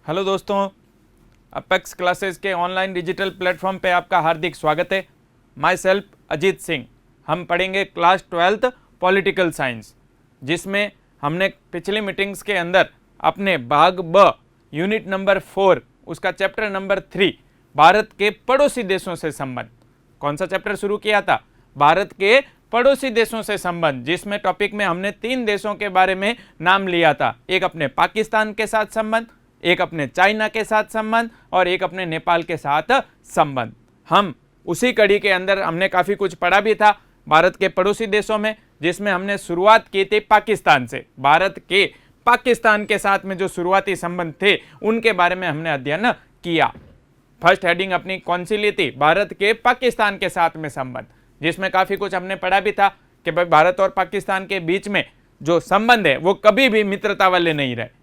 Hello दोस्तों, apex classes के online digital platform पे आपका हार्दिक स्वागत है। My self Ajit Singh. हम पढ़ेंगे क्लास 12th पॉलिटिकल साइंस, जिसमें हमने पिछली मीटिंग्स के अंदर अपने भाग ब यूनिट नंबर 4 उसका चैप्टर नंबर 3 भारत के पड़ोसी देशों से संबंध, कौन सा चैप्टर शुरू किया था? भारत के पड़ोसी देशों से संबंध, जिसमें टॉपिक में हमने 3 देशों के बारे में नाम लिया था। एक अपने पाकिस्तान के साथ संबंध, एक अपने चाइना के साथ संबंध और एक अपने नेपाल के साथ संबंध। हम उसी कड़ी के अंदर हमने काफी कुछ पढ़ा भी था भारत के पड़ोसी देशों में, जिसमें हमने शुरुआत की थी पाकिस्तान से। भारत के पाकिस्तान के साथ में जो शुरुआती संबंध थे उनके बारे में हमने अध्ययन किया। फर्स्ट हेडिंग अपनी कौन सी ली थी? भारत के पाकिस्तान के साथ में संबंध, जिसमें काफी कुछ हमने पढ़ा भी था कि भाई भारत और पाकिस्तान के बीच में जो संबंध है वो कभी भी मित्रता वाले नहीं रहे।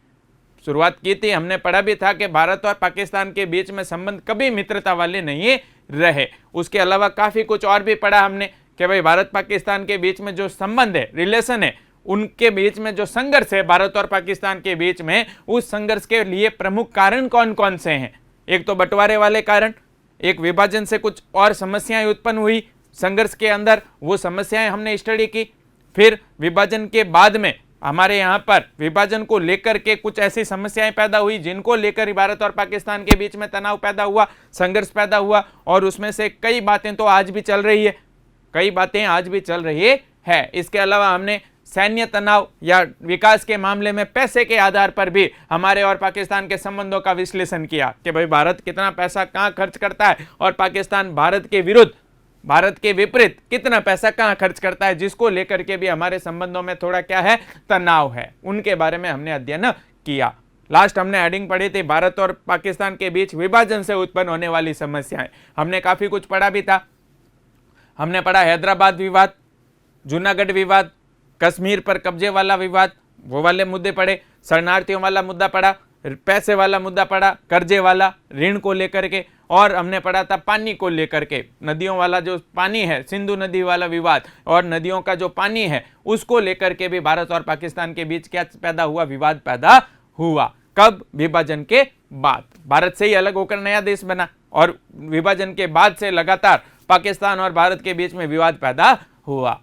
शुरुआत की थी, हमने पढ़ा भी था कि भारत और पाकिस्तान के बीच में संबंध कभी मित्रता वाले नहीं रहे। उसके अलावा काफी कुछ और भी पढ़ा हमने कि भाई भारत पाकिस्तान के बीच में जो संबंध है, रिलेशन है, उनके बीच में जो संघर्ष है भारत और पाकिस्तान के बीच में, उस संघर्ष के लिए प्रमुख कारण कौन कौन से हैं। एक तो बंटवारे वाले कारण, एक विभाजन से कुछ और समस्याएं उत्पन्न हुई संघर्ष के अंदर, वो समस्याएं हमने स्टडी की। फिर विभाजन के बाद में हमारे यहाँ पर विभाजन को लेकर के कुछ ऐसी समस्याएं पैदा हुई जिनको लेकर भारत और पाकिस्तान के बीच में तनाव पैदा हुआ, संघर्ष पैदा हुआ, और उसमें से कई बातें तो आज भी चल रही है, कई बातें आज भी चल रही है। इसके अलावा हमने सैन्य तनाव या विकास के मामले में पैसे के आधार पर भी हमारे और पाकिस्तान के संबंधों का विश्लेषण किया कि भाई भारत कितना पैसा कहाँ खर्च करता है और पाकिस्तान भारत के विरुद्ध, भारत के विपरीत कितना पैसा कहां खर्च करता है, जिसको लेकर के भी हमारे संबंधों में थोड़ा क्या है, तनाव है। उनके बारे में हमने अध्ययन किया। लास्ट हमने हेडिंग पढ़ी थी भारत और पाकिस्तान के बीच विभाजन से उत्पन्न होने वाली समस्याएं। हमने काफी कुछ पढ़ा भी था। हमने पढ़ा हैदराबाद विवाद, जूनागढ़ विवाद, कश्मीर पर कब्जे वाला विवाद, वो वाले मुद्दे पढ़े, शरणार्थियों वाला मुद्दा पढ़ा, पैसे वाला मुद्दा पढ़ा, कर्जे वाला, ऋण को लेकर के, और हमने पढ़ा था पानी को लेकर के, नदियों वाला जो पानी है, सिंधु नदी वाला विवाद, और नदियों का जो पानी है उसको लेकर के भी भारत और पाकिस्तान के बीच क्या पैदा हुआ, विवाद पैदा हुआ। कब? विभाजन के बाद। भारत से ही अलग होकर नया देश बना और विभाजन के बाद से लगातार पाकिस्तान और भारत के बीच में विवाद पैदा हुआ।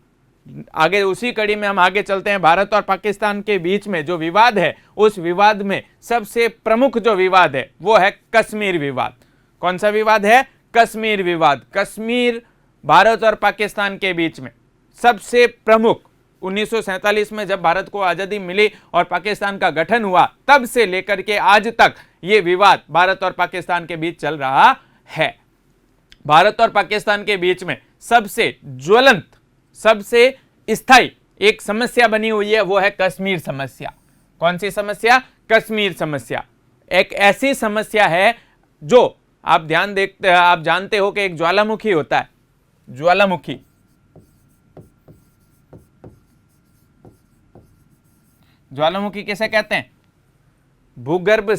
आगे उसी कड़ी में हम आगे चलते हैं। भारत और पाकिस्तान के बीच में जो विवाद है, उस विवाद में सबसे प्रमुख जो विवाद है वो है कश्मीर विवाद। कौन सा विवाद है? कश्मीर विवाद। कश्मीर भारत और पाकिस्तान के बीच में सबसे प्रमुख 1947 में जब भारत को आजादी मिली और पाकिस्तान का गठन हुआ, तब से लेकर के आज तक ये विवाद भारत और पाकिस्तान के बीच चल रहा है। भारत और पाकिस्तान के बीच में सबसे ज्वलंत, सबसे स्थायी एक समस्या बनी हुई है, वो है कश्मीर समस्या। कौन सी समस्या? कश्मीर समस्या। एक ऐसी समस्या है जो आप आप जानते हो कि एक ज्वालामुखी होता है, ज्वालामुखी, ज्वालामुखी किसे कहते हैं? भूगर्भ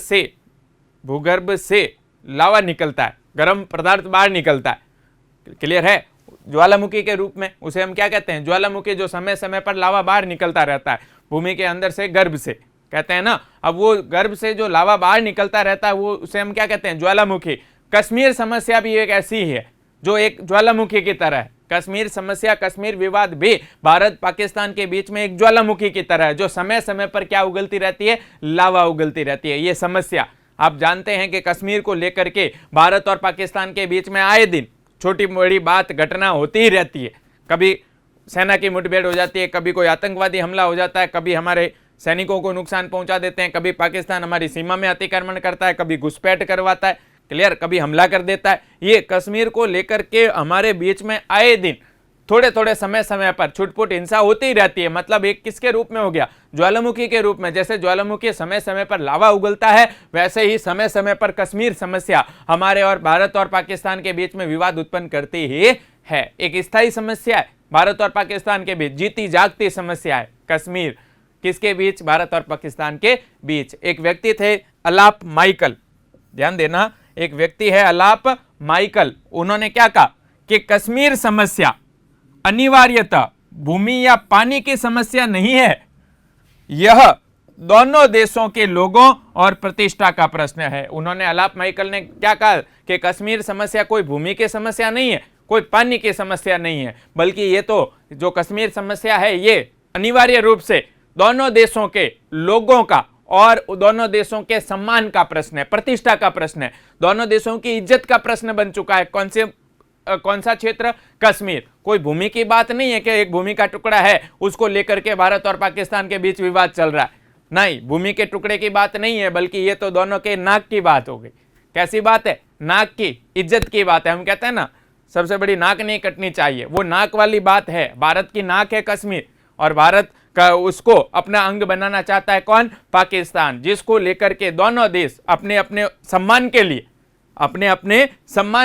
से लावा निकलता है, गर्म पदार्थ बाहर निकलता है। क्लियर है? ज्वालामुखी के रूप में उसे हम क्या कहते हैं? ज्वालामुखी, जो समय समय पर लावा बाहर निकलता रहता है भूमि के अंदर से, गर्भ से कहते हैं ना। अब वो गर्भ से जो लावा बाहर निकलता रहता है, वो उसे हम क्या कहते हैं? ज्वालामुखी। कश्मीर समस्या भी एक ऐसी है जो एक ज्वालामुखी की तरह है। कश्मीर समस्या, कश्मीर विवाद भी भारत पाकिस्तान के बीच में एक ज्वालामुखी की तरह है, जो समय समय पर क्या उगलती रहती है? लावा उगलती रहती है। ये समस्या आप जानते हैं कि कश्मीर को लेकर के भारत और पाकिस्तान के बीच में आए दिन छोटी बड़ी बात, घटना होती ही रहती है। कभी सेना की मुठभेड़ हो जाती है, कभी कोई आतंकवादी हमला हो जाता है, कभी हमारे सैनिकों को नुकसान पहुंचा देते हैं, कभी पाकिस्तान हमारी सीमा में अतिक्रमण करता है, कभी घुसपैठ करवाता है, क्लियर, कभी हमला कर देता है। ये कश्मीर को लेकर के हमारे बीच में आए दिन थोड़े थोड़े समय समय पर छुटपुट हिंसा होती ही रहती है। मतलब एक किसके रूप में हो गया? ज्वालामुखी के रूप में। जैसे ज्वालामुखी समय समय पर लावा उगलता है, वैसे ही समय समय पर कश्मीर समस्या हमारे और भारत और पाकिस्तान के बीच में विवाद उत्पन्न करती ही है। एक स्थायी समस्या है भारत और पाकिस्तान के बीच, जीती जागती समस्या है कश्मीर। किसके बीच? भारत और पाकिस्तान के बीच। एक व्यक्ति थे अलाप माइकल, ध्यान देना, एक व्यक्ति है अलाप माइकल। उन्होंने क्या कहा कि कश्मीर समस्या अनिवार्यतः भूमि या पानी की समस्या नहीं है, यह दोनों देशों के लोगों और प्रतिष्ठा का प्रश्न है। उन्होंने अलाप माइकल ने क्या कहा कि कश्मीर समस्या कोई भूमि की समस्या नहीं है, कोई पानी की समस्या नहीं है, बल्कि ये तो जो कश्मीर समस्या है ये अनिवार्य रूप से दोनों देशों के लोगों का और दोनों देशों के सम्मान का प्रश्न है, प्रतिष्ठा का प्रश्न है, दोनों देशों की इज्जत का प्रश्न बन चुका है। कौन सा क्षेत्र? कश्मीर। कोई भूमि की बात नहीं है कि एक भूमि का टुकड़ा है उसको लेकर के भारत और पाकिस्तान के बीच विवाद चल रहा है, नहीं, भूमि के टुकड़े की बात नहीं है, बल्कि ये तो दोनों के नाक की बात हो गई। कैसी बात है? नाक की, इज्जत की बात है। हम कहते हैं ना सबसे बड़ी नाक नहीं कटनी चाहिए, वो नाक वाली बात है। भारत की नाक है कश्मीर और भारत का उसको अपना अंग बनाना चाहता है कौन? पाकिस्तान, जिसको लेकर के दोनों देश अपने अपने सम्मान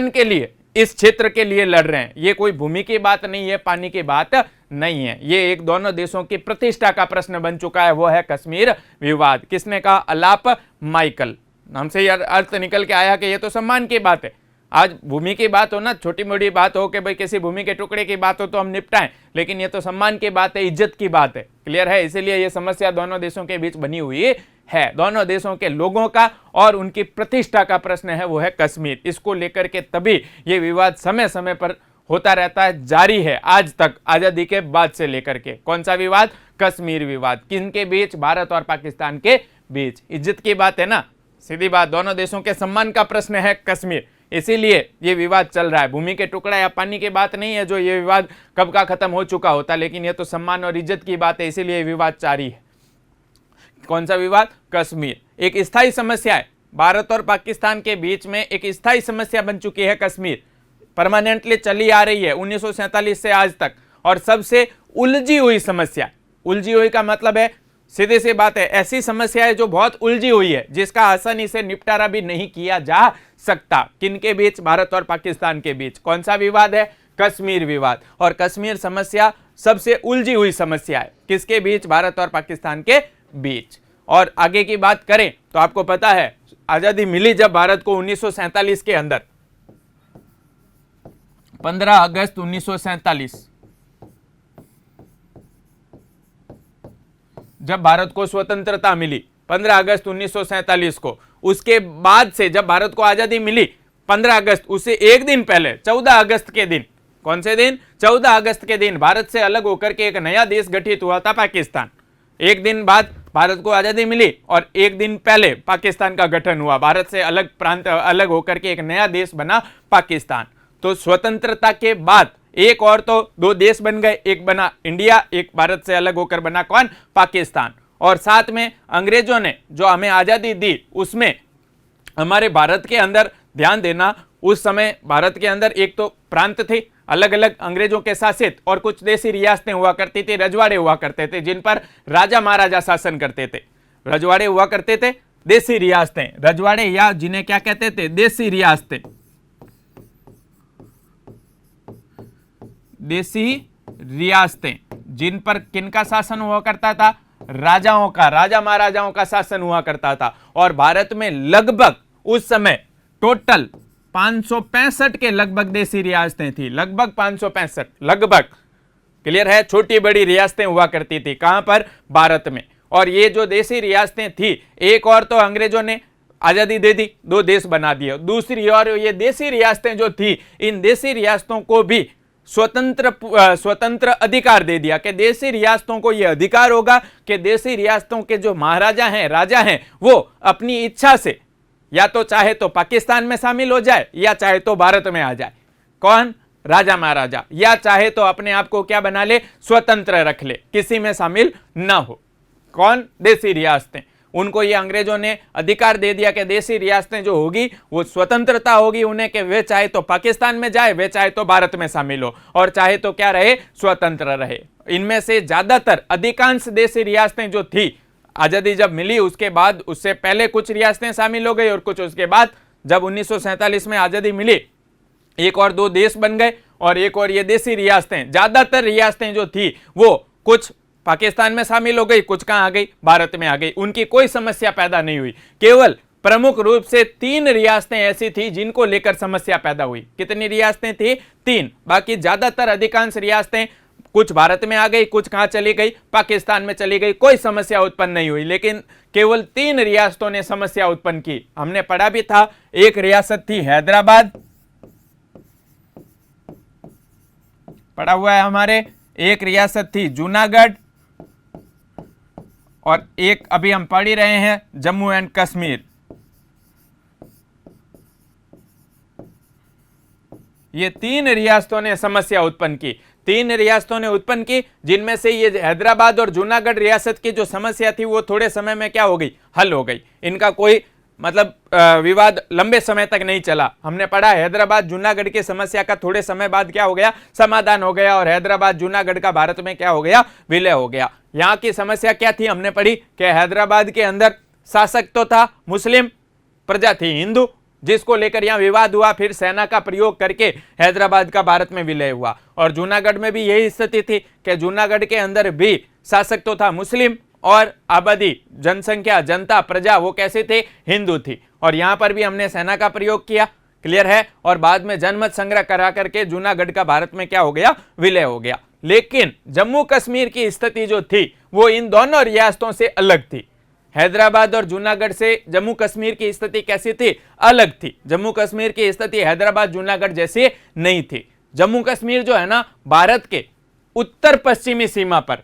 के लिए इस क्षेत्र के लिए लड़ रहे हैं। ये कोई भूमि की बात नहीं है, पानी की बात नहीं है, ये एक दोनों देशों की प्रतिष्ठा का प्रश्न बन चुका है, वो है कश्मीर विवाद। किसने कहा? अलाप माइकल। हमसे यार अर्थ निकल के आया कि ये तो सम्मान की बात है। आज भूमि की बात हो ना, छोटी मोटी बात हो कि भाई किसी भूमि के टुकड़े की बात हो तो हम निपटाएं, लेकिन ये तो सम्मान की बात है, इज्जत की बात है। क्लियर है? इसीलिए ये समस्या दोनों देशों के बीच बनी हुई है। दोनों देशों के लोगों का और उनकी प्रतिष्ठा का प्रश्न है, वो है कश्मीर। इसको लेकर के तभी ये विवाद समय समय पर होता रहता है, जारी है आज तक, आजादी के बाद से लेकर के। कौन सा विवाद? कश्मीर विवाद। किन के बीच? भारत और पाकिस्तान के बीच। इज्जत की बात है ना, सीधी बात, दोनों देशों के सम्मान का प्रश्न है कश्मीर, इसीलिए ये विवाद चल रहा है। भूमि के टुकड़ा या पानी की बात नहीं है, जो ये विवाद कब का खत्म हो चुका होता, लेकिन ये तो सम्मान और इज्जत की बात है, इसीलिए ये विवाद जारी है। कौन सा विवाद? कश्मीर। एक स्थायी समस्या है, भारत और पाकिस्तान के बीच में एक स्थायी समस्या बन चुकी है कश्मीर, परमानेंटली चली आ रही है 1947 से आज तक, और सबसे उलझी हुई समस्या। उलझी हुई का मतलब है, सीधी सी बात है, ऐसी समस्या है जो बहुत उलझी हुई है, जिसका आसानी से निपटारा भी नहीं किया जा सकता। किनके बीच? भारत और पाकिस्तान के बीच। कौन सा विवाद है? कश्मीर विवाद। और कश्मीर समस्या सबसे उलझी हुई समस्या है, किसके बीच? भारत और पाकिस्तान के बीच। और आगे की बात करें तो आपको पता है आजादी मिली जब भारत को 1947 के अंदर, 15 अगस्त 1947 जब भारत को स्वतंत्रता मिली, 15 अगस्त 1947 को, उसके बाद से जब भारत को आजादी मिली 15 अगस्त, उससे एक दिन पहले 14 अगस्त के दिन, कौन से दिन? 14 अगस्त के दिन भारत से अलग होकर के एक नया देश गठित हुआ था, पाकिस्तान। एक दिन बाद भारत को आजादी मिली और एक दिन पहले पाकिस्तान का गठन हुआ, भारत से अलग प्रांत अलग होकर के एक नया देश बना पाकिस्तान। तो स्वतंत्रता के बाद एक और तो दो देश बन गए, एक बना इंडिया, एक भारत से अलग होकर बना कौन? पाकिस्तान। और साथ में अंग्रेजों ने जो हमें आजादी दी, उसमें हमारे भारत के अंदर ध्यान देना, उस समय भारत के अंदर एक तो प्रांत थे अलग अलग अंग्रेजों के शासित, और कुछ देसी रियासतें हुआ करती थी, रजवाड़े हुआ करते थे, जिन पर राजा महाराजा शासन करते थे। रजवाड़े हुआ करते थे, देसी रियासतें, रजवाड़े या जिन्हें क्या कहते थे? देसी रियासतें। देसी रियासतें, जिन पर किनका शासन हुआ करता था? राजाओं का, राजा महाराजाओं का शासन हुआ करता था। और भारत में लगभग उस समय टोटल 565 के लगभग देसी रियासतें थी, लगभग 565, लगभग। क्लियर है? छोटी बड़ी रियासतें हुआ करती थी, कहां पर? भारत में। और ये जो देसी रियासतें थी, एक और तो अंग्रेजों ने आजादी दे दी, दो देश बना दिए, दूसरी और ये देसी रियासतें जो थी, इन देसी रियासतों को भी स्वतंत्र अधिकार दे दिया कि देसी रियासतों को यह अधिकार होगा कि देसी रियासतों के जो महाराजा हैं, राजा हैं, वो अपनी इच्छा से या तो चाहे तो पाकिस्तान में शामिल हो जाए या चाहे तो भारत में आ जाए। कौन? राजा महाराजा। या चाहे तो अपने आप को क्या बना ले? स्वतंत्र रख ले, किसी में शामिल ना हो। कौन? देसी रियासतें। उनको ये अंग्रेजों ने अधिकार दे दिया कि देसी रियासतें जो होगी वो स्वतंत्रता होगी उन्हें, कि वे चाहे तो पाकिस्तान में जाए, वे चाहे तो भारत में शामिल हो, और चाहे तो क्या रहे? स्वतंत्र रहे। इनमें से ज्यादातर अधिकांश देसी रियासतें जो थी, आजादी जब मिली उसके बाद, उससे पहले कुछ रियासतें शामिल हो गई और कुछ उसके बाद, जब 1947 में आजादी मिली एक और दो देश बन गए, और एक और ये देसी रियासतें, ज्यादातर रियासतें जो थी वो कुछ पाकिस्तान में शामिल हो गई, कुछ कहां आ गई? भारत में आ गई। उनकी कोई समस्या पैदा नहीं हुई। केवल प्रमुख रूप से 3 रियासतें ऐसी थी जिनको लेकर समस्या पैदा हुई। कितनी रियासतें थी? 3। बाकी ज्यादातर अधिकांश रियासतें कुछ भारत में आ गई, कुछ कहां चली गई, पाकिस्तान में चली गई, कोई समस्या उत्पन्न नहीं हुई। लेकिन केवल 3 रियासतों ने समस्या उत्पन्न की। हमने पढ़ा भी था, एक रियासत थी हैदराबाद, पढ़ा हुआ है हमारे, एक रियासत थी जूनागढ़, और एक अभी हम पढ़ ही रहे हैं जम्मू एंड कश्मीर। ये 3 रियासतों ने समस्या उत्पन्न की, 3 रियासतों ने उत्पन्न की, जिनमें से ये हैदराबाद और जूनागढ़ रियासत की जो समस्या थी वो थोड़े समय में क्या हो गई, हल हो गई। इनका कोई मतलब विवाद लंबे समय तक नहीं चला। हमने पढ़ा हैदराबाद जूनागढ़ की समस्या का थोड़े समय बाद क्या हो गया, समाधान हो गया, और हैदराबाद जूनागढ़ का भारत में क्या हो गया, विलय हो गया। यहाँ की समस्या क्या थी, हमने पढ़ी कि हैदराबाद के अंदर शासक तो था मुस्लिम, प्रजा थी हिंदू, जिसको लेकर यहां विवाद हुआ। फिर सेना का प्रयोग करके हैदराबाद का भारत में विलय हुआ। और जूनागढ़ में भी यही स्थिति थी कि जूनागढ़ के अंदर भी शासक तो था मुस्लिम, और आबादी, जनसंख्या, जनता, प्रजा वो कैसे थे, हिंदू थी। और यहां पर भी हमने सेना का प्रयोग किया, क्लियर है। और बाद में जनमत संग्रह करा करके जूनागढ़ का भारत में क्या हो गया, विलय हो गया। लेकिन जम्मू कश्मीर की स्थिति जो थी वो इन दोनों रियासतों से अलग थी। हैदराबाद और जूनागढ़ से जम्मू कश्मीर की स्थिति कैसी थी, अलग थी। जम्मू कश्मीर की स्थिति हैदराबाद जूनागढ़ जैसी नहीं थी। जम्मू कश्मीर जो है ना, भारत के उत्तर पश्चिमी सीमा पर,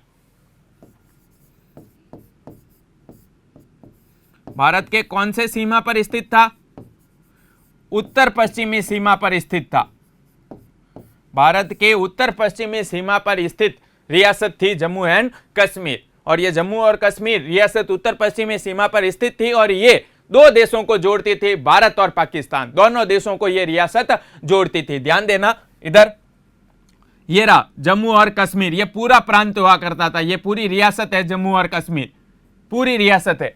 भारत के कौन से सीमा पर स्थित था, उत्तर पश्चिमी सीमा पर स्थित था। भारत के उत्तर पश्चिमी सीमा पर स्थित रियासत थी जम्मू एंड कश्मीर। और ये जम्मू और कश्मीर रियासत उत्तर पश्चिमी सीमा पर स्थित थी, और ये 2 देशों को जोड़ती थी, भारत और पाकिस्तान, दोनों देशों को ये रियासत जोड़ती थी। ध्यान देना, इधर ये रहा जम्मू और कश्मीर, ये पूरा प्रांत हुआ करता था, ये पूरी रियासत है जम्मू और कश्मीर, पूरी रियासत है।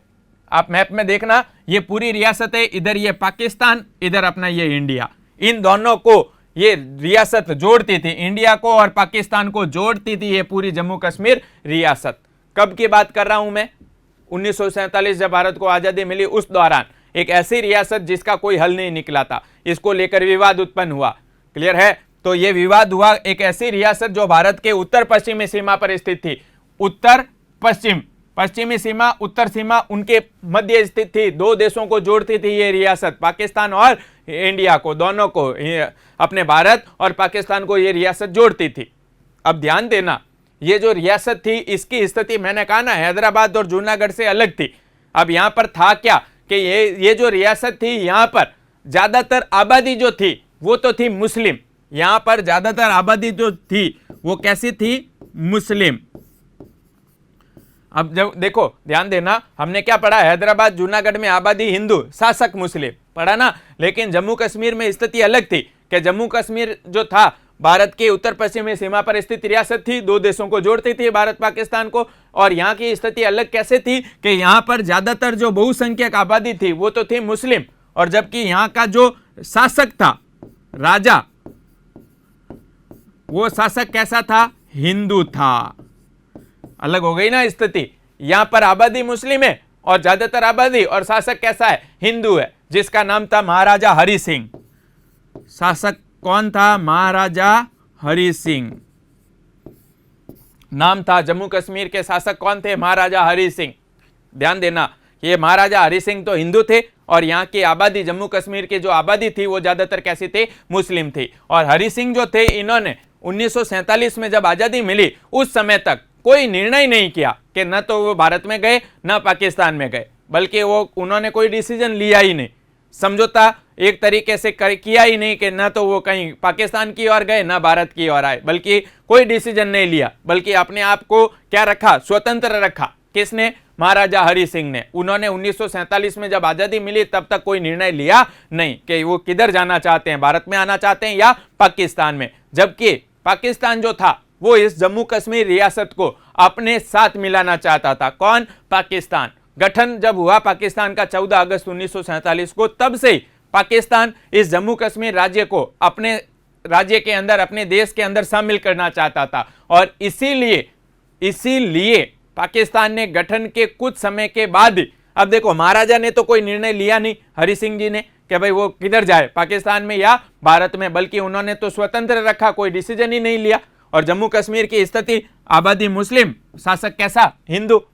आप मैप में देखना, ये पूरी रियासत है, इधर ये पाकिस्तान, इधर अपना ये इंडिया, इन दोनों को ये रियासत जोड़ती थी, इंडिया को और पाकिस्तान को जोड़ती थी ये पूरी जम्मू कश्मीर रियासत। कब की बात कर रहा हूं मैं, 1947 जब भारत को आजादी मिली उस दौरान एक ऐसी रियासत जिसका कोई हल नहीं निकला था, इसको लेकर विवाद उत्पन्न हुआ, क्लियर है। तो ये विवाद हुआ एक ऐसी रियासत जो भारत के उत्तर पश्चिमी सीमा पर स्थित थी, उत्तर पश्चिम, पश्चिमी सीमा, उत्तर सीमा उनके मध्य स्थित थी, 2 देशों को जोड़ती थी ये रियासत, पाकिस्तान और इंडिया को, दोनों को, अपने भारत और पाकिस्तान को ये रियासत जोड़ती थी। अब ध्यान देना, ये जो रियासत थी इसकी स्थिति मैंने कहा ना हैदराबाद और जूनागढ़ से अलग थी। अब यहां पर था क्या कि ये जो रियासत थी यहां पर ज्यादातर आबादी जो थी वो तो थी मुस्लिम, यहां पर ज्यादातर आबादी जो थी वो कैसी थी, मुस्लिम। अब जब देखो ध्यान देना, हमने क्या पढ़ा, हैदराबाद जूनागढ़ में आबादी हिंदू, शासक मुस्लिम, पढ़ा ना। लेकिन जम्मू कश्मीर में स्थिति अलग थी कि जम्मू कश्मीर जो था भारत के उत्तर पश्चिमी सीमा पर स्थित रियासत थी, 2 देशों को जोड़ती थी, भारत पाकिस्तान को। और यहाँ की स्थिति अलग कैसे थी कि यहाँ पर ज्यादातर जो बहुसंख्यक आबादी थी वो तो थी मुस्लिम, और जबकि यहाँ का जो शासक था, राजा, वो शासक कैसा था, हिंदू था। अलग हो गई ना स्थिति, यहां पर आबादी मुस्लिम है और ज्यादातर आबादी, और शासक कैसा है, हिंदू है, जिसका नाम था महाराजा हरि सिंह। शासक कौन था, महाराजा हरि सिंह नाम था। जम्मू कश्मीर के शासक कौन थे, महाराजा हरि सिंह। ध्यान देना, ये महाराजा हरि सिंह तो हिंदू थे, और यहाँ की आबादी, जम्मू कश्मीर की जो आबादी थी वो ज्यादातर कैसी थी, मुस्लिम थी। और हरि सिंह जो थे, इन्होंने 1947 में जब आजादी मिली उस समय तक कोई निर्णय नहीं किया कि न तो वो भारत में गए न पाकिस्तान में गए, बल्कि वो उन्होंने कोई डिसीजन लिया ही नहीं, समझौता एक तरीके से किया ही नहीं कि न तो वो कहीं पाकिस्तान की ओर गए न भारत की ओर आए, बल्कि कोई डिसीजन नहीं लिया, बल्कि अपने आप को क्या रखा, स्वतंत्र रखा। किसने, महाराजा हरि सिंह ने। उन्होंने 1947 में जब आजादी मिली तब तक कोई निर्णय लिया नहीं कि वो किधर जाना चाहते हैं, भारत में आना चाहते हैं या पाकिस्तान में। जबकि पाकिस्तान जो था वो इस जम्मू कश्मीर रियासत को अपने साथ मिलाना चाहता था। कौन, पाकिस्तान। गठन जब हुआ पाकिस्तान का 14 अगस्त 1947 को, तब से पाकिस्तान इस जम्मू कश्मीर राज्य को अपने राज्य के अंदर, अपने देश के अंदर शामिल करना चाहता था। और इसीलिए पाकिस्तान ने गठन के कुछ समय के बाद, अब देखो महाराजा ने तो कोई निर्णय लिया नहीं, हरि सिंह जी ने, कि भाई वो किधर जाए, पाकिस्तान में या भारत में, बल्कि उन्होंने तो स्वतंत्र रखा, कोई डिसीजन ही नहीं लिया। और जम्मू कश्मीर की स्थिति आबादी मुस्लिम, शासक कैसा, हिंदू।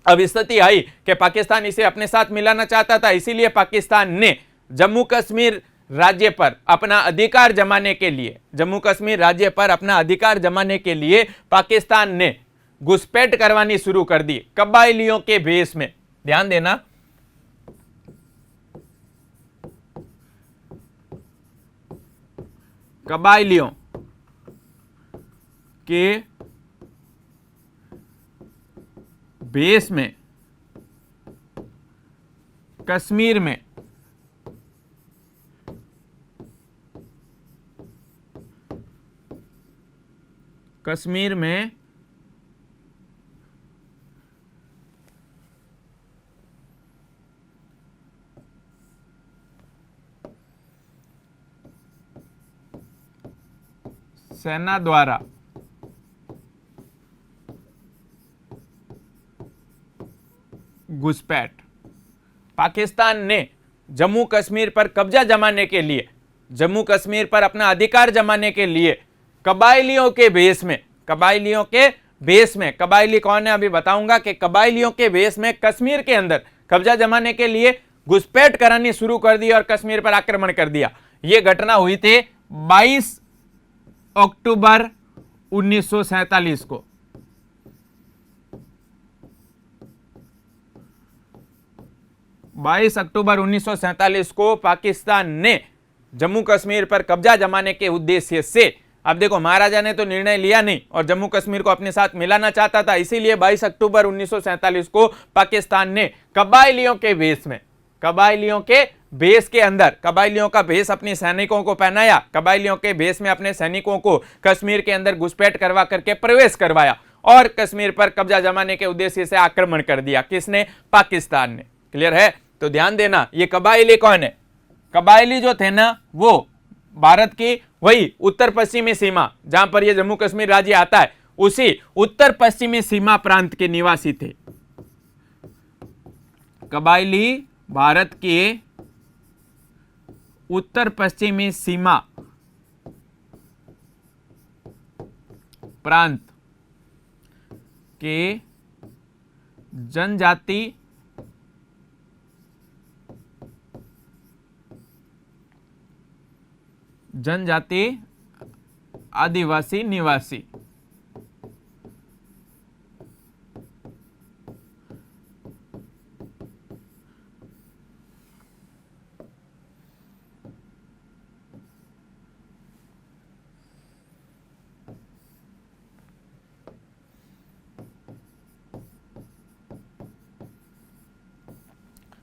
अब स्थिति आई कि पाकिस्तान इसे अपने साथ मिलाना चाहता था, इसीलिए पाकिस्तान ने जम्मू कश्मीर राज्य पर अपना अधिकार जमाने के लिए, जम्मू कश्मीर राज्य पर अपना अधिकार जमाने के लिए पाकिस्तान ने घुसपैठ करवानी शुरू कर दी कबायलियों के भेष में। ध्यान देना, कबायलियों के भेष में कश्मीर में सेना द्वारा घुसपैठ। पाकिस्तान ने जम्मू कश्मीर पर कब्जा जमाने के लिए, जम्मू कश्मीर पर अपना अधिकार जमाने के लिए कबायलियों के भेष में, कबायलियों के भेष में, कबायली कौन है अभी बताऊंगा कि कबायलियों के भेष में कश्मीर के अंदर कब्जा जमाने के लिए घुसपैठ करानी शुरू कर दी और कश्मीर पर आक्रमण कर दिया। यह घटना हुई थी 22 अक्टूबर 1947 को। 22 अक्टूबर 1947 को पाकिस्तान ने जम्मू कश्मीर पर कब्जा जमाने के उद्देश्य से, अब देखो महाराजा ने तो निर्णय लिया नहीं और जम्मू कश्मीर को अपने साथ मिलाना चाहता था, इसीलिए 22 अक्टूबर 1947 को पाकिस्तान ने कबायलियों के भेष में, कबायलियों के भेष के अंदर, कबायलियों का भेष अपने सैनिकों को पहनाया, कबायलियों के भेष में अपने सैनिकों को कश्मीर के अंदर घुसपैठ करवा करके प्रवेश करवाया और कश्मीर पर कब्जा जमाने के उद्देश्य से आक्रमण कर दिया। किसने? पाकिस्तान ने। क्लियर है? तो ध्यान देना, ये कबायली कौन है? कबायली जो थे ना, वो भारत की वही उत्तर पश्चिमी सीमा, जहां पर ये जम्मू कश्मीर राज्य आता है, उसी उत्तर पश्चिमी सीमा प्रांत के निवासी थे। कबायली भारत के उत्तर पश्चिमी सीमा प्रांत के जनजाति आदिवासी निवासी।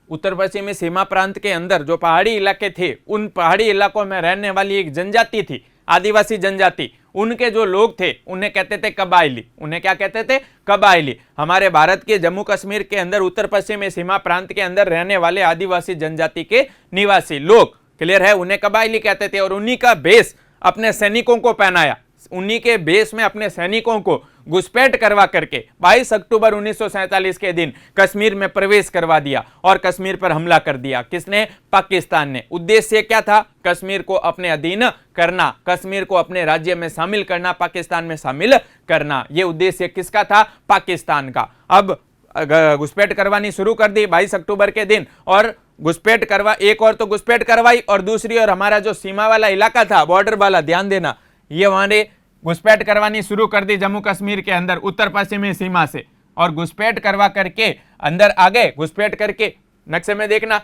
उत्तर पश्चिमी सीमा प्रांत के अंदर जो पहाड़ी इलाके थे, उन पहाड़ी इलाकों में रहने वाली एक जनजाति थी, आदिवासी जनजाति। उनके जो लोग थे उन्हें कहते थे कबायली। उन्हें क्या कहते थे? कबायली। हमारे भारत के जम्मू कश्मीर के अंदर उत्तर पश्चिमी सीमा प्रांत के अंदर रहने वाले आदिवासी जनजाति के निवासी लोग, क्लियर है, उन्हें कबायली कहते थे। और उन्हीं का भेष अपने सैनिकों को पहनाया, उन्हीं के भेष में अपने सैनिकों को घुसपैठ करवा करके 22 अक्टूबर 1947 के दिन कश्मीर में प्रवेश करवा दिया और कश्मीर पर हमला कर दिया। किसने? पाकिस्तान ने। उद्देश्य क्या था? कश्मीर को अपने अधीन करना, कश्मीर को अपने राज्य में शामिल करना, पाकिस्तान में शामिल करना। यह उद्देश्य किसका था? पाकिस्तान का। अब घुसपैठ करवानी शुरू कर दी 22 अक्टूबर के दिन, और घुसपैठ करवा, एक और तो घुसपैठ करवाई और दूसरी ओर हमारा जो सीमा वाला इलाका था, बॉर्डर वाला, ध्यान देना, ये हमारे घुसपैठ करवानी शुरू कर दी जम्मू कश्मीर के अंदर उत्तर पश्चिमी सीमा से, और घुसपैठ करवा करके अंदर आ गए। घुसपैठ करके नक्शे में देखना,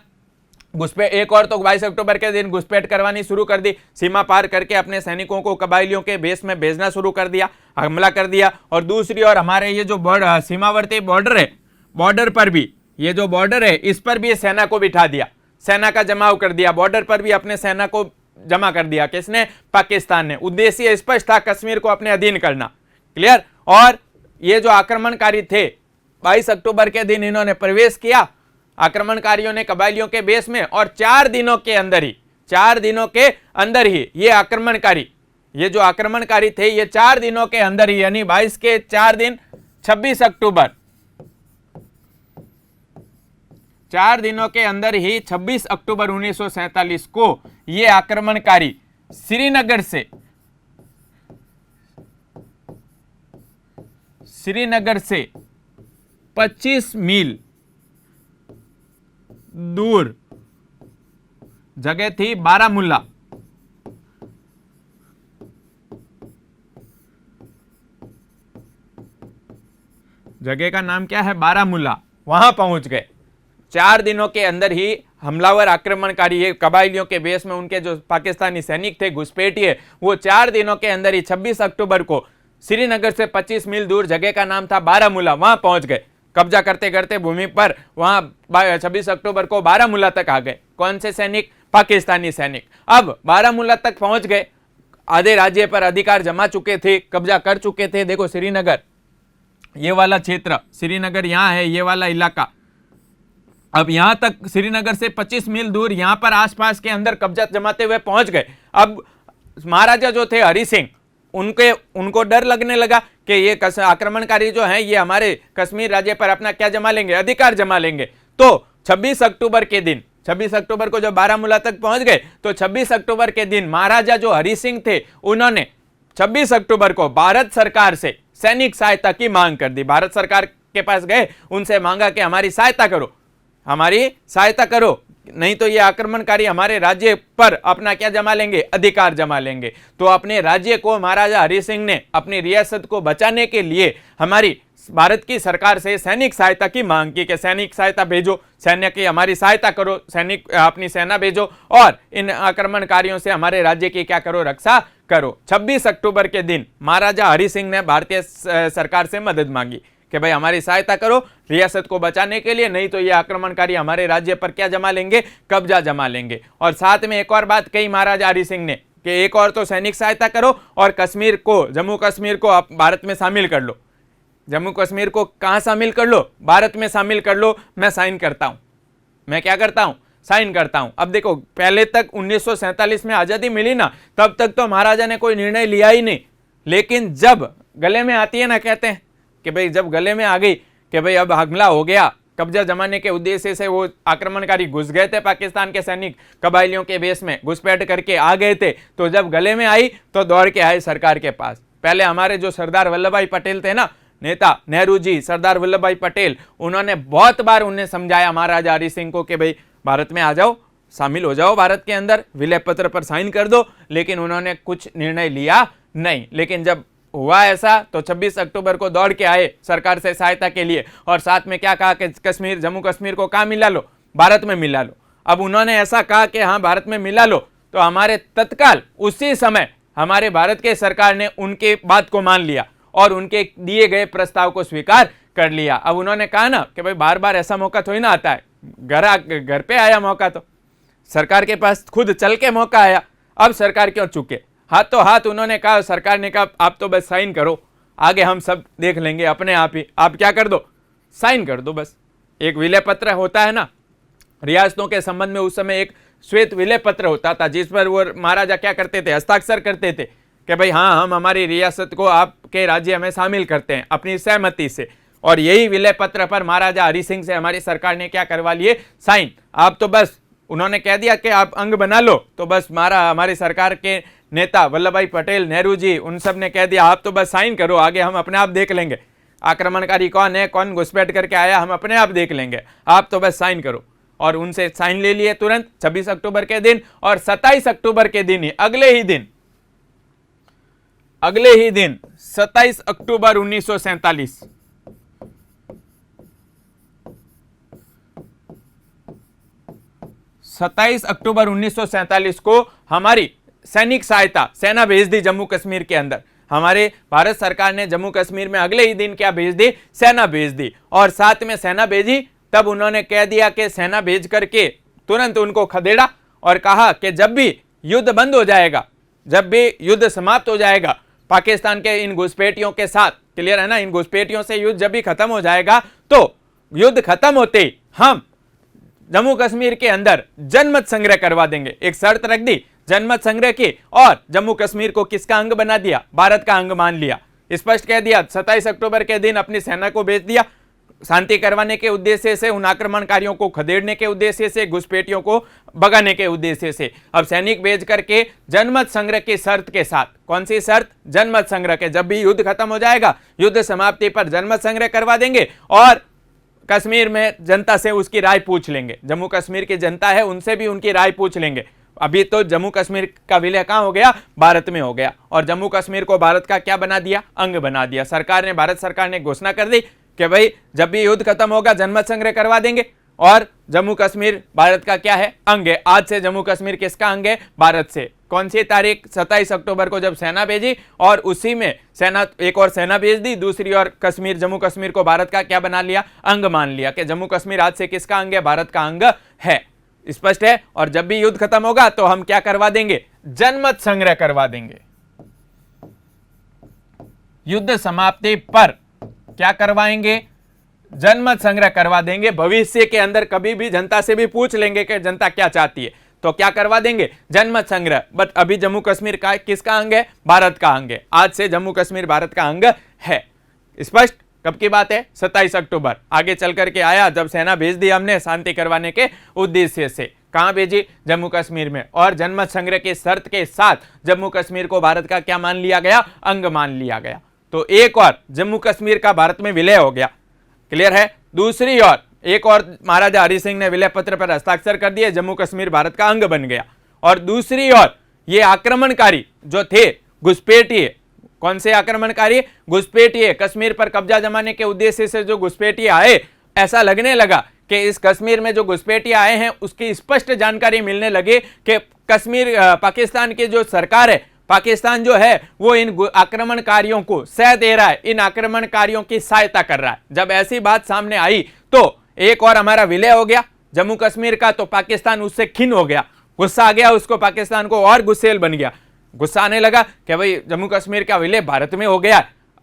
घुसपैठ, एक और तो 22 अक्टूबर के दिन घुसपैठ करवानी शुरू कर दी, सीमा पार करके अपने सैनिकों को कबायलियों के भेष में भेजना शुरू कर दिया, हमला कर दिया। और दूसरी ओर हमारे ये जो सीमावर्ती बॉर्डर है, बॉर्डर पर भी, ये जो बॉर्डर है, इस पर भी सेना को बिठा दिया, सेना का जमाव कर दिया, बॉर्डर पर भी अपने सेना को जमा कर दिया। किसने? पाकिस्तान ने। उद्देश्य स्पष्ट था, कश्मीर को अपने अधीन करना। क्लियर? और ये जो आक्रमणकारी थे, 22 अक्टूबर के दिन इन्होंने प्रवेश किया, आक्रमणकारियों ने कबायलियों के भेष में, और 4 दिनों के अंदर ही, 4 दिनों के अंदर ही ये आक्रमणकारी, ये जो आक्रमणकारी थे, ये 4 दिनों के अंदर ही, यानी 22 के 4 दिन, 26 अक्टूबर, 4 दिनों के अंदर ही 26 अक्टूबर 1947 को ये आक्रमणकारी श्रीनगर से श्रीनगर से 25 मील दूर जगह थी बारामूला। जगह का नाम क्या है? बारामूला। वहां पहुंच गए। 4 दिनों के अंदर ही हमलावर आक्रमणकारी कबायलियों के बेस में उनके जो पाकिस्तानी सैनिक थे, घुसपैठिए, वो 4 दिनों के अंदर ही 26 अक्टूबर को श्रीनगर से 25 मील दूर, जगह का नाम था बारामूला, वहां पहुंच गए। कब्जा करते करते भूमि पर वहां 26 अक्टूबर को बारामूला तक आ गए। कौन से सैनिक? पाकिस्तानी सैनिक। अब बारामूला तक पहुंच गए, आधे राज्य पर अधिकार जमा चुके थे, कब्जा कर चुके थे। देखो श्रीनगर, ये वाला क्षेत्र श्रीनगर यहाँ है, ये वाला इलाका। अब यहां तक श्रीनगर से 25 मील दूर यहां पर आसपास के अंदर कब्जा जमाते हुए पहुंच गए। अब महाराजा जो थे हरि सिंह, उनको डर लगने लगा कि ये आक्रमणकारी जो हैं ये हमारे कश्मीर राज्य पर अपना क्या जमा लेंगे? अधिकार जमा लेंगे। तो 26 अक्टूबर के दिन, 26 अक्टूबर को जब बारामूला तक पहुंच गए तो 26 अक्टूबर के दिन महाराजा जो हरि सिंह थे, उन्होंने 26 अक्टूबर को भारत सरकार से सैनिक सहायता की मांग कर दी। भारत सरकार के पास गए, उनसे मांगा कि हमारी सहायता करो, हमारी सहायता करो, नहीं तो ये आक्रमणकारी हमारे राज्य पर अपना क्या जमा लेंगे? अधिकार जमा लेंगे। तो अपने राज्य को महाराजा हरि सिंह ने अपनी रियासत को बचाने के लिए हमारी भारत की सरकार से सैनिक सहायता की मांग की कि सैनिक सहायता भेजो, सैन्य की हमारी सहायता करो, सैनिक अपनी सेना भेजो और इन आक्रमणकारियों से हमारे राज्य की क्या करो? रक्षा करो। 26 अक्टूबर के दिन महाराजा हरि सिंह ने भारतीय सरकार से मदद मांगी कि भाई हमारी सहायता करो रियासत को बचाने के लिए, नहीं तो ये आक्रमणकारी हमारे राज्य पर क्या जमा लेंगे? कब्जा जमा लेंगे। और साथ में एक और बात कही महाराजा हरि सिंह ने कि एक और तो सैनिक सहायता करो और कश्मीर को, जम्मू कश्मीर को आप भारत में शामिल कर लो। जम्मू कश्मीर को कहां शामिल कर लो? भारत में शामिल कर लो। मैं साइन करता हूं। मैं क्या करता हूं? साइन करता हूं। अब देखो, पहले तक 1947 में आजादी मिली ना, तब तक तो महाराजा ने कोई निर्णय लिया ही नहीं। लेकिन जब गले में आती है ना, कहते हैं कि भाई जब गले में आ गई कि भाई अब हमला हो गया, कब्जा जमाने के उद्देश्य से वो आक्रमणकारी घुस गए थे, पाकिस्तान के सैनिक कबायलियों के बेस में घुसपैठ करके आ गए थे, तो जब गले में आई तो दौड़ के आए सरकार के पास। पहले हमारे जो सरदार वल्लभ भाई पटेल थे ना, नेता नेहरू जी, सरदार वल्लभ भाई पटेल, उन्होंने बहुत बार उन्हें समझाया महाराजा हरि सिंह को कि भाई भारत में आ जाओ, शामिल हो जाओ भारत के अंदर, विलय पत्र पर साइन कर दो, लेकिन उन्होंने कुछ निर्णय लिया नहीं। लेकिन जब हुआ ऐसा तो 26 अक्टूबर को दौड़ के आए सरकार से सहायता के लिए और साथ में क्या कहा कि कश्मीर, जम्मू कश्मीर को कहाँ मिला लो? भारत में मिला लो। अब उन्होंने ऐसा कहा कि हाँ भारत में मिला लो, तो हमारे तत्काल उसी समय हमारे भारत के सरकार ने उनके बात को मान लिया और उनके दिए गए प्रस्ताव को स्वीकार कर लिया। अब उन्होंने कहा ना कि भाई बार बार ऐसा मौका थोड़ी ना आता है, घर पे आया मौका, तो सरकार के पास खुद चल के मौका आया। अब सरकार क्यों चुके? हाथों हाथ उन्होंने कहा, सरकार ने कहा आप तो बस साइन करो, आगे हम सब देख लेंगे अपने आप ही, आप क्या कर दो? साइन कर दो बस। एक विलय पत्र होता है ना रियासतों के संबंध में, उस समय एक श्वेत विलय पत्र होता था जिस पर वो महाराजा क्या करते थे? हस्ताक्षर करते थे कि भाई हाँ हम हमारी रियासत को आपके राज्य में शामिल करते हैं अपनी सहमति से। और यही विलय पत्र पर महाराजा हरि सिंह से हमारी सरकार ने क्या करवा लिए? साइन। आप तो बस, उन्होंने कह दिया कि आप अंग बना लो, तो बस हमारी सरकार के नेता वल्लभ भाई पटेल, नेहरू जी, उन सब ने कह दिया आप तो बस साइन करो, आगे हम अपने आप देख लेंगे, आक्रमणकारी कौन है, कौन घुसपैठ करके आया, हम अपने आप देख लेंगे, आप तो बस साइन करो। और उनसे साइन ले लिए तुरंत 26 अक्टूबर के दिन। और 27 अक्टूबर के दिन ही, अगले ही दिन 27 अक्टूबर 1947 27 अक्टूबर 1947 को हमारी सैनिक सहायता, सेना भेज दी जम्मू कश्मीर के अंदर। हमारे भारत सरकार ने जम्मू कश्मीर में अगले ही दिन क्या भेज दी? सेना भेज दी। और साथ में सेना भेजी, तब उन्होंने कह दिया कि सेना भेज करके तुरंत उनको खदेड़ा और कहा कि जब भी युद्ध बंद हो जाएगा, जब भी युद्ध समाप्त हो जाएगा पाकिस्तान के इन घुसपैठियों के साथ, क्लियर है ना, इन घुसपैठियों से युद्ध जब भी खत्म हो जाएगा तो युद्ध खत्म होते ही हम जम्मू कश्मीर के अंदर जनमत संग्रह करवा देंगे। एक शर्त रख दी जनमत संग्रह की, और जम्मू कश्मीर को किसका अंग बना दिया? भारत का अंग मान लिया। स्पष्ट कह दिया। 27 अक्टूबर के दिन अपनी सेना को भेज दिया शांति करवाने के उद्देश्य से, उन आक्रमणकारियों को खदेड़ने के उद्देश्य से, घुसपैठियों को भगाने के उद्देश्य से अब सैनिक भेज करके जनमत संग्रह की शर्त के साथ, कौन सी शर्त? जनमत संग्रह के, जब भी युद्ध खत्म हो जाएगा, युद्ध समाप्ति पर जनमत संग्रह करवा देंगे और कश्मीर में जनता से उसकी राय पूछ लेंगे। जम्मू कश्मीर की जनता है, उनसे भी उनकी राय पूछ लेंगे। अभी तो जम्मू कश्मीर का विलय कहां हो गया? भारत में हो गया। और जम्मू कश्मीर को भारत का क्या बना दिया? अंग बना दिया। सरकार ने, भारत सरकार ने घोषणा कर दी कि भाई जब भी युद्ध खत्म होगा जनमत संग्रह करवा देंगे और जम्मू कश्मीर भारत का क्या है? अंग है। आज से जम्मू कश्मीर किसका अंग है? भारत से। कौन सी तारीख? 27 अक्टूबर को जब सेना भेजी और उसी में सेना, एक और सेना भेज दी, दूसरी ओर कश्मीर, जम्मू कश्मीर को भारत का क्या बना लिया? अंग मान लिया कि जम्मू कश्मीर आज से किसका अंग है? भारत का अंग है। स्पष्ट है। और जब भी युद्ध खत्म होगा तो हम क्या करवा देंगे? जनमत संग्रह करवा देंगे। युद्ध समाप्ति पर क्या करवाएंगे? जनमत संग्रह करवा देंगे। भविष्य के अंदर कभी भी जनता से भी पूछ लेंगे कि जनता क्या चाहती है, तो क्या करवा देंगे? जनमत संग्रह। बट अभी जम्मू कश्मीर का किसका अंग है? भारत का अंग है। आज से जम्मू कश्मीर भारत का अंग है। स्पष्ट। कब की बात है? 27 अक्टूबर। आगे चल करके आया जब सेना भेज दी हमने शांति करवाने के उद्देश्य से। कहां भेजी? जम्मू कश्मीर में। और जनमत संग्रह की शर्त के साथ जम्मू कश्मीर को भारत का क्या मान लिया गया? अंग मान लिया गया। तो एक और जम्मू कश्मीर का भारत में विलय हो गया। क्लियर है। दूसरी ओर एक और महाराजा हरि सिंह ने विलय पत्र पर हस्ताक्षर कर दिए, जम्मू कश्मीर भारत का अंग बन गया। और दूसरी ओर ये आक्रमणकारी जो थे, घुसपैठिए, कौन से आक्रमणकारी? घुसपैठिए। कश्मीर पर कब्जा जमाने के उद्देश्य से जो घुसपैठिए आए, ऐसा लगने लगा कि इस कश्मीर में जो घुसपैठिए आए हैं उसकी स्पष्ट जानकारी मिलने लगी कि कश्मीर, पाकिस्तान की जो सरकार है, पाकिस्तान जो है वो इन आक्रमणकारियों को सह दे रहा है, इन आक्रमणकारियों की सहायता कर रहा है। जब ऐसी बात सामने आई तो एक और हमारा विलय हो गया जम्मू कश्मीर का, तो पाकिस्तान उससे खिन्न हो गया, गुस्सा आ गया उसको, पाकिस्तान को और गुस्सेल बन गया। गुस्सा आने लगा कि भाई जम्मू कश्मीर का विलय भारत में हो गया।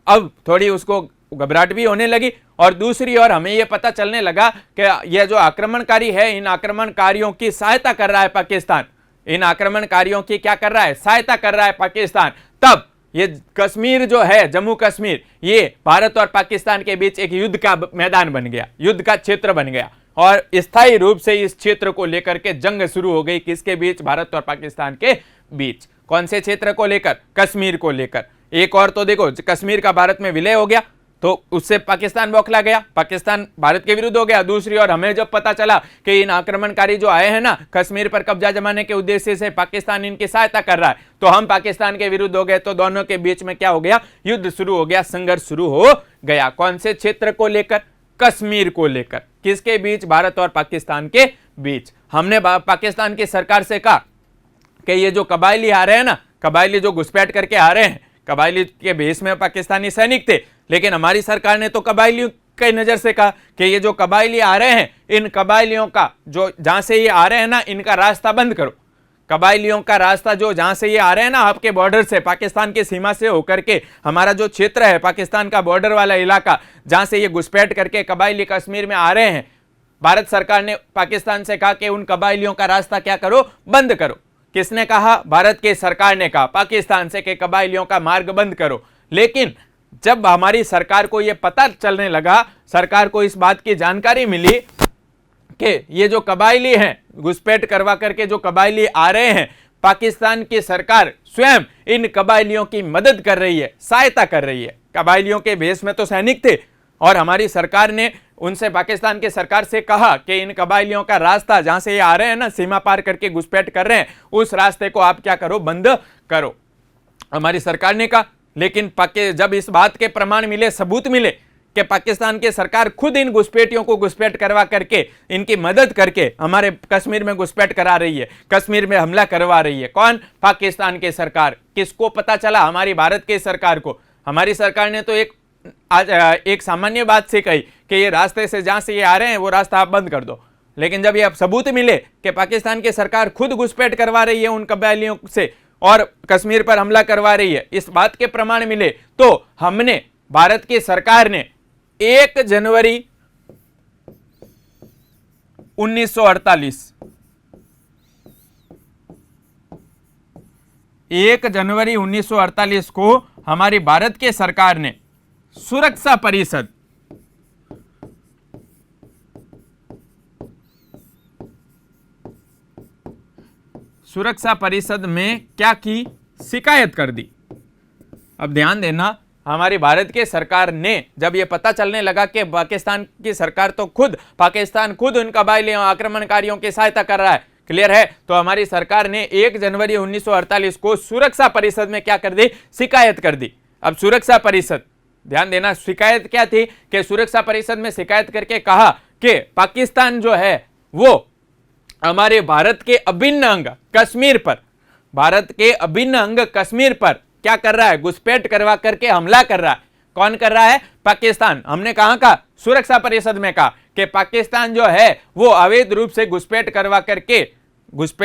अब थोड़ी उसको घबराहट भी होने लगी। और दूसरी ओर हमें यह पता चलने लगा कि यह जो आक्रमणकारी है, इन आक्रमणकारियों की सहायता कर रहा है पाकिस्तान। इन आक्रमणकारियों की क्या कर रहा है? सहायता कर रहा है पाकिस्तान। तब ये कश्मीर जो है, जम्मू कश्मीर, ये भारत और पाकिस्तान के बीच एक युद्ध का मैदान बन गया, युद्ध का क्षेत्र बन गया। और स्थायी रूप से इस क्षेत्र को लेकर के जंग शुरू हो गई। किसके बीच? भारत और पाकिस्तान के बीच। कौन से क्षेत्र को लेकर? कश्मीर को लेकर। एक और तो देखो, कश्मीर का भारत में विलय हो गया तो उससे पाकिस्तान बौखला गया, पाकिस्तान भारत के विरुद्ध हो गया। दूसरी ओर हमें जब पता चला कि इन आक्रमणकारी जो आए हैं ना, कश्मीर पर कब्जा जमाने के उद्देश्य से पाकिस्तान इनकी सहायता कर रहा है, तो हम पाकिस्तान के विरुद्ध हो गए। तो दोनों के बीच में क्या हो गया? युद्ध शुरू हो गया, संघर्ष शुरू हो गया। कौन से क्षेत्र को लेकर? कश्मीर को लेकर। किसके बीच? भारत और पाकिस्तान के बीच। हमने पाकिस्तान की सरकार से कहा कि ये जो कबायली आ रहे हैं ना, कबायली जो घुसपैठ करके आ रहे हैं, कबायली के भेष में पाकिस्तानी सैनिक थे, लेकिन हमारी सरकार ने तो कबायलियों की नजर से कहा कि ये जो कबायली आ रहे हैं, इन कबायलियों का जो जहां से ये आ रहे हैं ना, इनका रास्ता बंद करो। कबायलियों का रास्ता जो जहां से ये आ रहे हैं ना, आपके बॉर्डर से, पाकिस्तान की सीमा से होकर के, हमारा जो क्षेत्र है पाकिस्तान का बॉर्डर वाला इलाका, जहां से ये घुसपैठ करके कबायली कश्मीर में आ रहे हैं, भारत सरकार ने पाकिस्तान से कहा कि उन कबायलियों का रास्ता क्या करो? बंद करो। किसने कहा? भारत की सरकार ने कहा पाकिस्तान से कि कबायलियों का मार्ग बंद करो। लेकिन जब हमारी सरकार को यह पता चलने लगा, सरकार को इस बात की जानकारी मिली कि ये जो कबायली हैं, घुसपैठ करवा करके जो कबायली आ रहे हैं, पाकिस्तान की सरकार स्वयं इन कबायलियों की मदद कर रही है, सहायता कर रही है। कबायलियों के भेष में तो सैनिक थे और हमारी सरकार ने उनसे, पाकिस्तान की सरकार से कहा कि इन कबायलियों का रास्ता जहां से ये आ रहे हैं ना, सीमा पार करके घुसपैठ कर रहे हैं, उस रास्ते को आप क्या करो? बंद करो। हमारी सरकार ने कहा। लेकिन जब इस बात के प्रमाण मिले, सबूत मिले कि पाकिस्तान की सरकार खुद इन घुसपैठियों को घुसपैठ करवा करके, इनकी मदद करके हमारे कश्मीर में घुसपैठ करा रही है, कश्मीर में हमला करवा रही है, कौन? पाकिस्तान की सरकार। किसको पता चला? हमारी भारत की सरकार को। हमारी सरकार ने तो एक सामान्य बात से कही कि ये रास्ते से जहां से ये आ रहे हैं वो रास्ता आप बंद कर दो। लेकिन जब ये अब सबूत मिले कि पाकिस्तान की सरकार खुद घुसपैठ करवा रही है उन कबायलियों से और कश्मीर पर हमला करवा रही है, इस बात के प्रमाण मिले, तो हमने, भारत की सरकार ने 1 जनवरी 1948 1 जनवरी 1948 को हमारी भारत की सरकार ने सुरक्षा परिषद सुरक्षा परिषद में क्या की? शिकायत कर दी। अब ध्यान देना, हमारी भारत के सरकार ने जब ये पता चलने लगा कि पाकिस्तान की सरकार तो पाकिस्तान खुद उन कबायलियों आक्रमणकारियों की सहायता कर रहा है, क्लियर है, तो हमारी सरकार ने 1 जनवरी 1948 को सुरक्षा परिषद में क्या कर दी? शिकायत कर दी। अब सुरक्षा परिषद, ध्यान देना, शिकायत क्या थी कि सुरक्षा परिषद में शिकायत करके कहा कि पाकिस्तान जो है वो हमारे भारत के अभिन्न अंग कश्मीर पर, भारत के अभिन्न अंग कश्मीर पर क्या कर रहा है? घुसपैठ करवा करके हमला कर रहा है। कौन कर रहा है? पाकिस्तान। हमने कहां कहा? सुरक्षा परिषद में कहा कि पाकिस्तान जो है वो अवैध रूप से घुसपैठ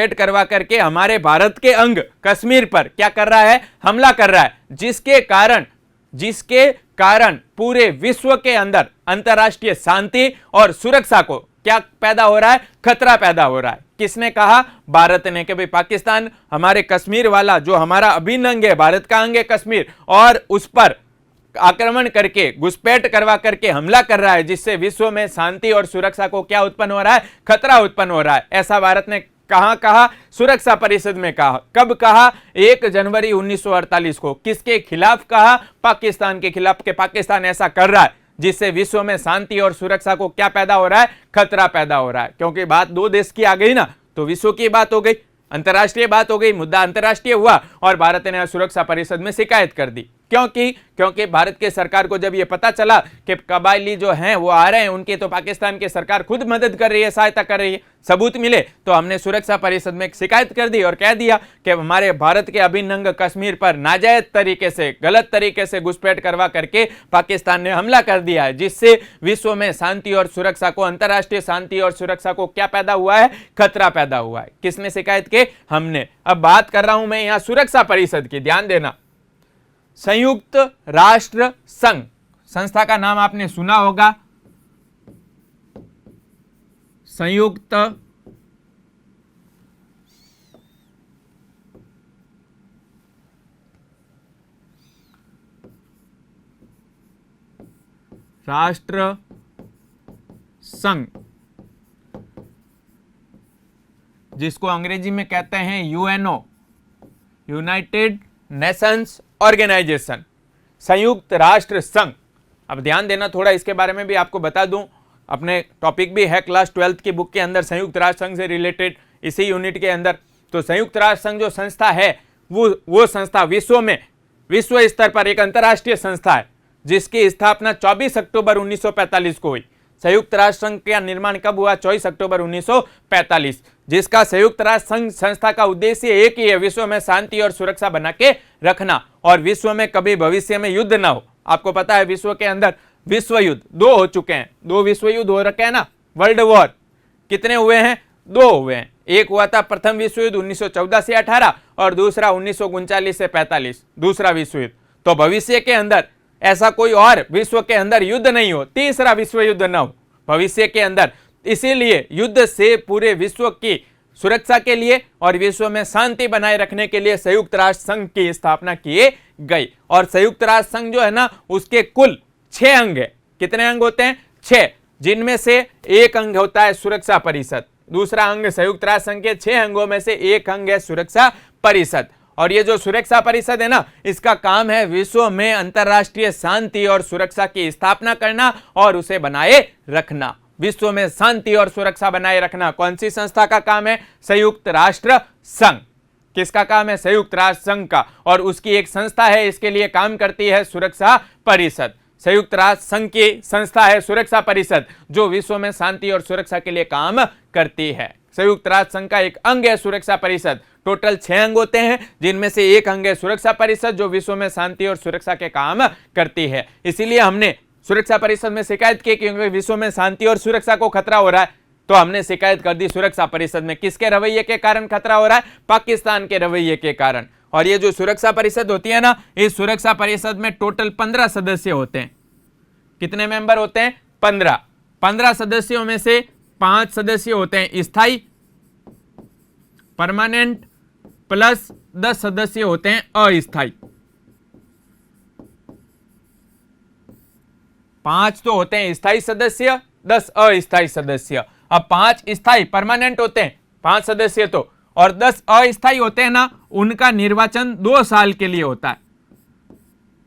करवा करके हमारे भारत के अंग कश्मीर पर क्या कर रहा है? हमला कर रहा है, जिसके कारण पूरे विश्व के अंदर अंतर्राष्ट्रीय शांति और सुरक्षा को क्या पैदा हो रहा है? खतरा पैदा हो रहा है। किसने कहा? भारत ने, कि भाई पाकिस्तान हमारे कश्मीर वाला जो हमारा अभिन्न अंग है, भारत का अंग है कश्मीर, और उस पर आक्रमण करके घुसपैठ करवा करके हमला कर रहा है, जिससे विश्व में शांति और सुरक्षा को क्या उत्पन्न हो रहा है? खतरा उत्पन्न हो रहा है। ऐसा भारत ने कहां कहा? सुरक्षा परिषद में कहा। कब कहा? 1 जनवरी 1948 को। किसके खिलाफ कहा? पाकिस्तान के खिलाफ, के पाकिस्तान ऐसा कर रहा है जिससे विश्व में शांति और सुरक्षा को क्या पैदा हो रहा है? खतरा पैदा हो रहा है। क्योंकि बात 2 देश की आ गई ना, तो विश्व की बात हो गई, अंतर्राष्ट्रीय बात हो गई, मुद्दा अंतर्राष्ट्रीय हुआ और भारत ने सुरक्षा परिषद में शिकायत कर दी। क्योंकि भारत के सरकार को जब यह पता चला कि कबायली जो हैं वो आ रहे हैं, उनकी तो पाकिस्तान की सरकार खुद मदद कर रही है, सहायता कर रही है, सबूत मिले, तो हमने सुरक्षा परिषद में शिकायत कर दी और कह दिया कि हमारे भारत के अभिन्न अंग कश्मीर पर नाजायज तरीके से, गलत तरीके से घुसपैठ करवा करके पाकिस्तान ने हमला कर दिया है, जिससे विश्व में शांति और सुरक्षा को, अंतर्राष्ट्रीय शांति और सुरक्षा को क्या पैदा हुआ है? खतरा पैदा हुआ है। किसने शिकायत की? हमने। अब बात कर रहा हूं मैं यहां सुरक्षा परिषद की, ध्यान देना। संयुक्त राष्ट्र संघ, संस्था का नाम आपने सुना होगा, संयुक्त राष्ट्र संघ, जिसको अंग्रेजी में कहते हैं यूएनओ, यूनाइटेड नेशंस ऑर्गेनाइजेशन, संयुक्त राष्ट्र संघ। अब ध्यान देना, थोड़ा इसके बारे में भी आपको बता दूं, अपने टॉपिक भी है क्लास 12 की बुक के अंदर संयुक्त राष्ट्र संघ से रिलेटेड, इसी यूनिट के अंदर। तो संयुक्त राष्ट्र संघ जो संस्था है वो संस्था विश्व स्तर पर एक अंतर्राष्ट्रीय संस्था है, जिसकी स्थापना 24 अक्टूबर 1945 को हुई। संयुक्त राष्ट्र संघ का निर्माण कब हुआ? 24 अक्टूबर 1945। जिसका संयुक्त राष्ट्र संघ संस्था का उद्देश्य एक ही है, विश्व में शांति और सुरक्षा बना के रखना और विश्व में कभी भविष्य में युद्ध ना हो। आपको पता है विश्व के अंदर विश्व युद्ध 2 हो चुके हैं, 2 विश्व युद्ध हो रखे हैं ना, वर्ल्ड वॉर। कितने हुए हैं? 2 हुए हैं। एक हुआ था प्रथम विश्व युद्ध 1914 से 18 और दूसरा 1939 से 45, दूसरा विश्व युद्ध। तो भविष्य के अंदर ऐसा कोई और विश्व के अंदर युद्ध नहीं हो, तीसरा विश्व युद्ध न हो भविष्य के अंदर। इसीलिए युद्ध से पूरे विश्व की सुरक्षा के लिए और विश्व में शांति बनाए रखने के लिए संयुक्त राष्ट्र संघ की स्थापना की गई। और संयुक्त राष्ट्र संघ जो है ना, उसके कुल 6 अंग है। कितने अंग होते हैं? 6, जिनमें से एक अंग होता है सुरक्षा परिषद। दूसरा अंग संयुक्त राष्ट्र संघ के 6 अंगों में से एक अंग है सुरक्षा परिषद। और ये जो सुरक्षा परिषद है ना, इसका काम है विश्व में अंतर्राष्ट्रीय शांति और सुरक्षा की स्थापना करना और उसे बनाए रखना। विश्व में शांति और सुरक्षा बनाए रखना कौन सी संस्था का काम है? संयुक्त राष्ट्र संघ। किसका काम है? संयुक्त राष्ट्र संघ का। और उसकी एक संस्था है, इसके लिए काम करती है सुरक्षा परिषद। संयुक्त राष्ट्र संघ की संस्था है सुरक्षा परिषद, जो विश्व में शांति और सुरक्षा के लिए काम करती है। संयुक्त राष्ट्र संघ का एक अंग है सुरक्षा परिषद। टोटल 6 अंग होते हैं, जिनमें से एक अंग है सुरक्षा परिषद, जो विश्व में शांति और सुरक्षा के काम करती है। इसीलिए हमने सुरक्षा परिषद में शिकायत की, क्योंकि विश्व में शांति और सुरक्षा को खतरा हो रहा है, तो हमने शिकायत कर दी सुरक्षा परिषद में। किसके रवैये के कारण खतरा हो रहा है? पाकिस्तान के रवैये के कारण। और ये जो सुरक्षा परिषद होती है ना, इस सुरक्षा परिषद में टोटल 15 सदस्य होते हैं। कितने मेंबर होते हैं? 15। 15 सदस्यों में से 5 सदस्य होते हैं स्थायी परमानेंट, प्लस 10 सदस्य होते हैं अस्थायी। 5 तो होते हैं स्थायी सदस्य, 10 अस्थायी सदस्य। अब 5 स्थायी परमानेंट होते हैं 5 सदस्य तो, और 10 अस्थायी होते हैं ना, उनका निर्वाचन 2 साल के लिए होता है।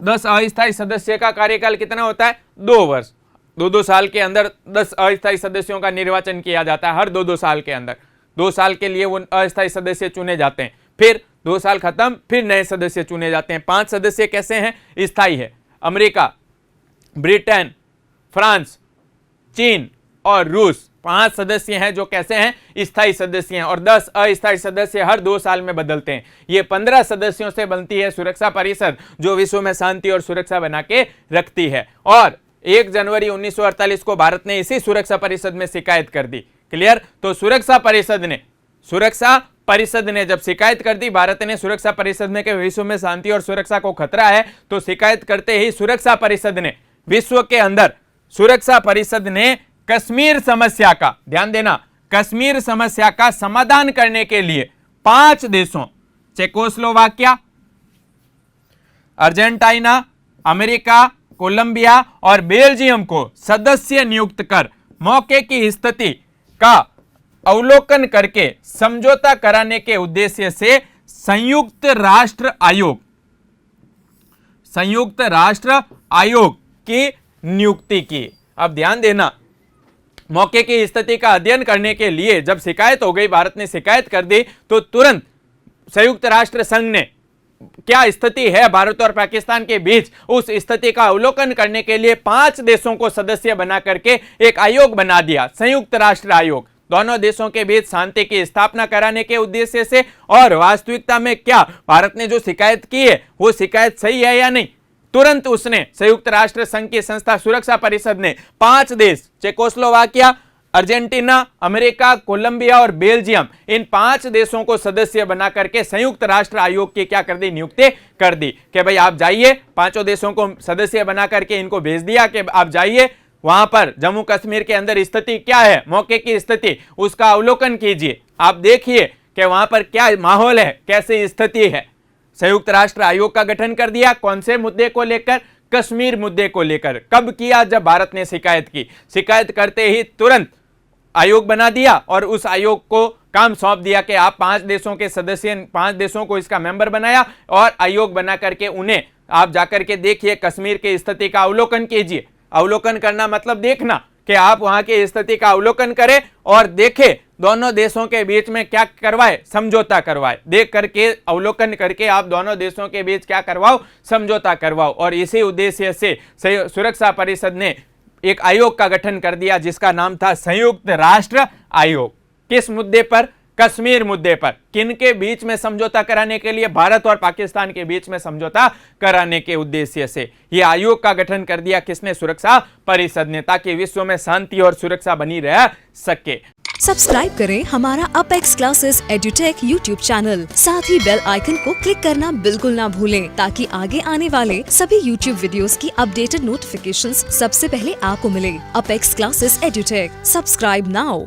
10 अस्थायी सदस्य का कार्यकाल कितना होता है? 2 वर्ष। 2-2 साल के अंदर 10 अस्थायी सदस्यों का निर्वाचन किया जाता है। हर 2-2 साल के अंदर 2 साल के लिए वो अस्थायी सदस्य चुने जाते हैं, फिर 2 साल खत्म, फिर नए सदस्य चुने जाते हैं। 5 सदस्य कैसे हैं? स्थायी है। अमेरिका, ब्रिटेन, फ्रांस, चीन और रूस 5 सदस्य हैं जो कैसे हैं? स्थायी सदस्य हैं। और 10 अस्थायी सदस्य हर 2 साल में बदलते हैं। ये 15 सदस्यों से बनती है सुरक्षा परिषद, जो विश्व में शांति और सुरक्षा बना के रखती है। और 1 जनवरी 1948 को भारत ने इसी सुरक्षा परिषद में शिकायत कर दी। क्लियर? तो सुरक्षा परिषद ने जब शिकायत कर दी, भारत ने सुरक्षा परिषद में कि विश्व में शांति और सुरक्षा को खतरा है, तो शिकायत करते ही सुरक्षा परिषद ने विश्व के अंदर सुरक्षा परिषद ने कश्मीर समस्या का, ध्यान देना, कश्मीर समस्या का समाधान करने के लिए 5 देशों चेकोस्लोवाकिया, अर्जेंटीना, अमेरिका, कोलंबिया और बेल्जियम को सदस्य नियुक्त कर मौके की स्थिति का अवलोकन करके समझौता कराने के उद्देश्य से संयुक्त राष्ट्र आयोग की नियुक्ति की। अब ध्यान देना, मौके की स्थिति का अध्ययन करने के लिए जब शिकायत हो गई, भारत ने शिकायत कर दी, तो तुरंत संयुक्त राष्ट्र संघ ने क्या स्थिति है भारत और पाकिस्तान के बीच, उस स्थिति का अवलोकन करने के लिए 5 देशों को सदस्य बना करके एक आयोग बना दिया, संयुक्त राष्ट्र आयोग, दोनों देशों के बीच शांति की स्थापना कराने के उद्देश्य से। और वास्तविकता में क्या भारत ने जो शिकायत की है वो शिकायत सही है या नहीं, तुरंत उसने संयुक्त राष्ट्र संघ की संस्था सुरक्षा परिषद ने 5 देश चेकोस्लोवाकिया, अर्जेंटीना, अमेरिका, कोलंबिया और बेल्जियम, इन 5 देशों को सदस्य बना करके संयुक्त राष्ट्र आयोग की क्या कर दी? नियुक्ति कर दी कि भाई आप जाइए, 5 देशों को सदस्य बना करके इनको भेज दिया कि आप जाइए, वहां पर जम्मू कश्मीर के अंदर स्थिति क्या है, मौके की स्थिति, उसका अवलोकन कीजिए, आप देखिए कि वहां पर क्या माहौल है, कैसी स्थिति है। संयुक्त राष्ट्र आयोग का गठन कर दिया। कौन से मुद्दे को लेकर? कश्मीर मुद्दे को लेकर। कब किया? जब भारत ने शिकायत की। शिकायत करते ही तुरंत आयोग बना दिया और उस आयोग को काम सौंप दिया कि आप 5 देशों के सदस्य, 5 देशों को इसका मेंबर बनाया और आयोग बना करके उन्हें आप जाकर के देखिए, कश्मीर की स्थिति का अवलोकन कीजिए। अवलोकन करना मतलब देखना, कि आप वहां की स्थिति का अवलोकन करें और देखें दोनों देशों के बीच में क्या करवाए, समझौता करवाए। देख करके, अवलोकन करके आप दोनों देशों के बीच क्या करवाओ? समझौता करवाओ। और इसी उद्देश्य से सुरक्षा परिषद ने एक आयोग का गठन कर दिया जिसका नाम था संयुक्त राष्ट्र आयोग। किस मुद्दे पर? कश्मीर मुद्दे पर। किनके बीच में समझौता कराने के लिए? भारत और पाकिस्तान के बीच में समझौता कराने के उद्देश्य से यह आयोग का गठन कर दिया। किसने? सुरक्षा परिषद ने, ताकि विश्व में शांति और सुरक्षा बनी रह सके। सब्सक्राइब करें हमारा apex classes edutech YouTube channel, साथ ही बेल आइकन को क्लिक करना बिल्कुल ना भूलें, ताकि आगे आने वाले सभी यूट्यूब वीडियोस की अपडेटेड नोटिफिकेशंस सबसे पहले आपको मिले। Apex classes edutech, subscribe now.